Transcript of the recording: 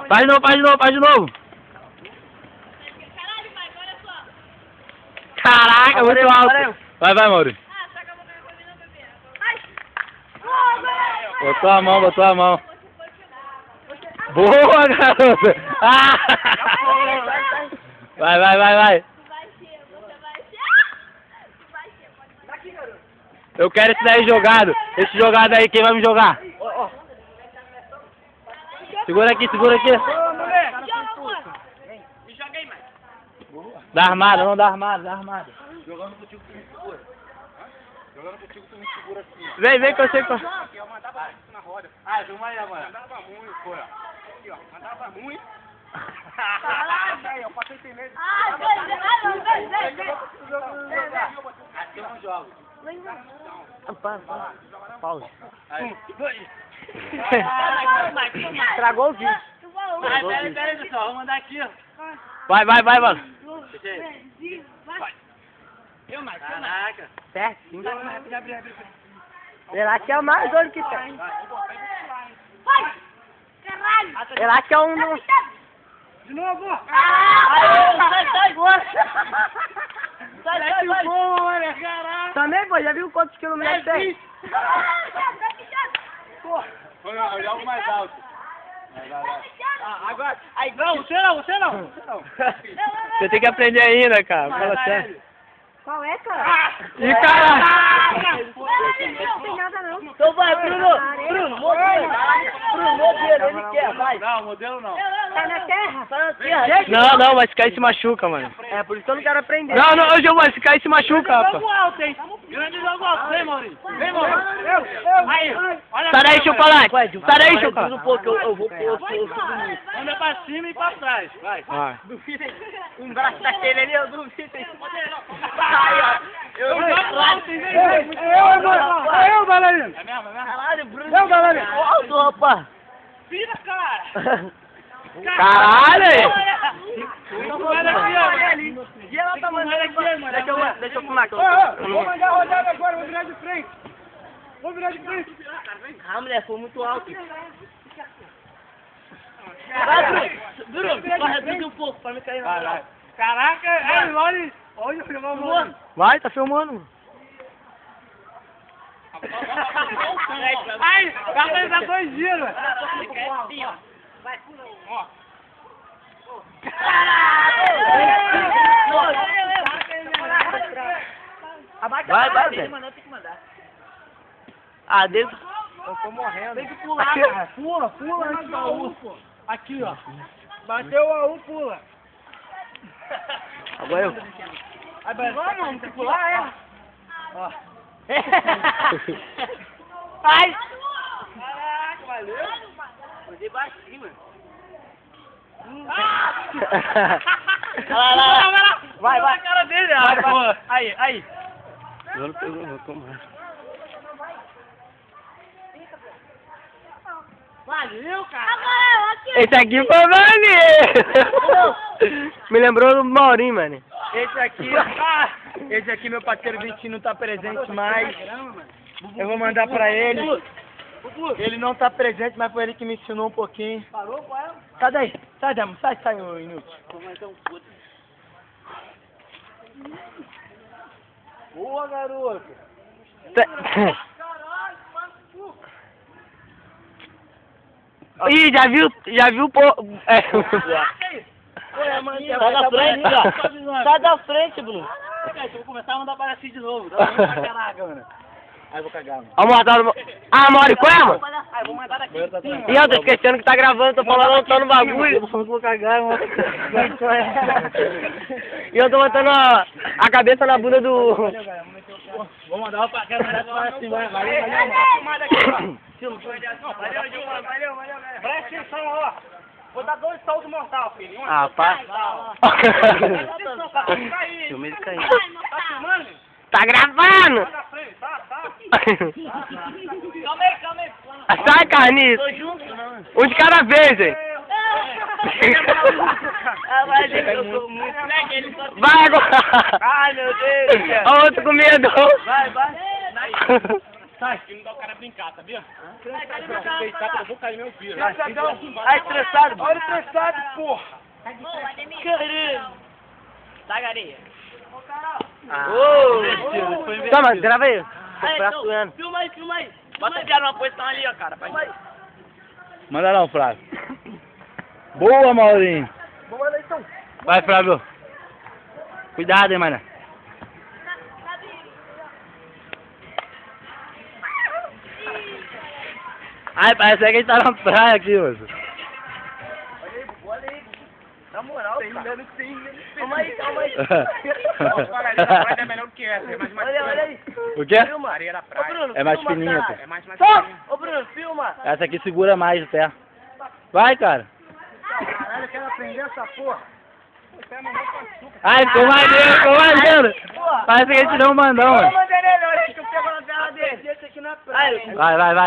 Faz de novo, faz de novo, faz de novo. Caraca, muito alto. Vai, vai, Mauri. Botou a mão, botou a mão. Boa, garota. Ah! Vai, vai, vai, vai. Eu quero esse daí jogado. Esse jogado aí, quem vai me jogar? Segura aqui, segura aqui. Dá armada, não dá armada, dá armada. Jogando contigo, tu me segura. Jogando contigo, tu me segura assim. Vem, vem que eu sei que... Aqui, eu mandava isso na roda. Ah, tu vai, mano. Mandava muito, pô. Aqui, ó. Mandava muito. Caralho, eu passei sem medo. Aqui eu não jogo. Pausa. Estragou o vídeo. Peraí, pessoal. Vamos mandar aqui, ó. Vai, vai, vai, mano. Eu mais. Caraca. Certo, sim. Ele acha que é o mais doido que tem. Vai! Caralho! Ele acha que é um... De novo. Sai, Sai, mano. Caralho. Também, pô, já viu quantos quilômetros tem? Eu jogo mais alto. Agora. Aí, não, você não. Você tem que aprender ainda, cara. Fala sério. Qual é, cara? Ih, caralho! Não tem nada, não. Então vai, Bruno, modelo, ele quer, vai. Não, modelo não. Tá na terra? Tá na terra. Não, não, mas se cair se machuca, mano. É, por isso que eu não quero aprender. Não, não, hoje eu vou, se cair se machuca, rapaz. Jogo alto, hein? Grande jogo alto. Vem, Maurício. Vem, Maurício. Aí, olha. Sai daí, chocolate. Sai daí, chocolate. Um pouco, eu vou pôr. Anda pra cima e pra trás. Vai. Vai. Um braço daquele ali, eu duvido. Eu, bailarino. É mesmo? Caralho, Bruno. Não, bailarino. Alto, rapaz. Vira, cara. Caralho! E ela tá mandando aqui, mano. Deixa eu fumar. Vou mandar a rodada agora, vou virar de frente. Ah, mulher, foi muito alto. Vai, Bruno, vai reduzir um pouco pra não cair na moral. Caraca, olha o filmão. Vai, tá filmando, mano. Ai, vai fazer 2 giros. Vai, Ó. Vai, vai, velho. Tem que mandar. Ah, Deus. Eu tô morrendo. Tem que pular, cara. Pula antes da U. Aqui, ó. Bateu a U, pula. Agora eu. Vamos, tem que pular, é. Ó. Ai! Caraca, valeu. Mandei baixinho, mano. Lá. Vai. A cara dele, Vai. Aí. Eu não pegou, não tomar. Valeu, cara. Esse aqui foi maneiro. Me lembrou do Maurinho, mano. Esse aqui, meu parceiro Vitinho não tá presente mais. Eu vou mandar pra ele. Ele não tá presente, mas foi ele que me ensinou um pouquinho. Parou com ela? Sai daí. Sai, Demo. Sai, ô inútil. Boa, garoto. Ih, já viu pô... Sai da frente, ó. Sai da frente, Bruno. Eu vou começar a mandar para assim de novo. Tá pra caraca, mano. Aí eu vou cagar, mano. Ó, mano. Ah, Mauri, qual é, mano? Aí eu vou mandar daqui. E eu tô esquecendo que tá gravando, tô falando, tô no bagulho. Eu vou cagar, mano. E eu tô botando a cabeça na bunda do... Vou mandar uma pra cá, assim, vai. Valeu. Presta atenção, ó. Vou dar 2 saltos mortais, filho. Ah, pá. Presta atenção, tá tudo cair. Filme de cair. Tá filmando? Tá gravando! Vai na frente, tá? Calma aí. Sai, carniça! Tô junto, não. Um de cada vez, hein? Ah, vai, gente, eu tô muito. Vai agora! Ai, meu Deus. Ó, outro com medo! Vai. Sai. Que não dá o cara brincar, sabia? Ai, cadê meu Se carro? deitar, que eu vou cair meu filho. Ai, estressado. Olha o estressado, porra. Ô, Ademir. Caramba. Tá, gareia. Toma, grava aí. Tô Aí, fraturando. filma aí, filma aí. Bota o numa posição ali, ó, cara. Filma aí. Manda não, Flávio. Boa, Maurinho. Vai, Flávio. Cuidado, hein, mano. Ai, parece que a gente tá na praia aqui, moço. Na moral, tem Calma aí. Fala ali, a praia é melhor do que essa. É mais aí. O quê? areia da praia. É mais fininha, pô. É mais fininha. Ô, Bruno, filma. Essa aqui segura mais o pé. Vai, cara. Caralho, eu quero aprender essa porra. Ai, ficou maneiro, ficou maneiro. Parece que a gente deu um mandão, mano. mandei nele, olha que eu pego na perna dele. Esse aqui na praia. Vai, vai, vai.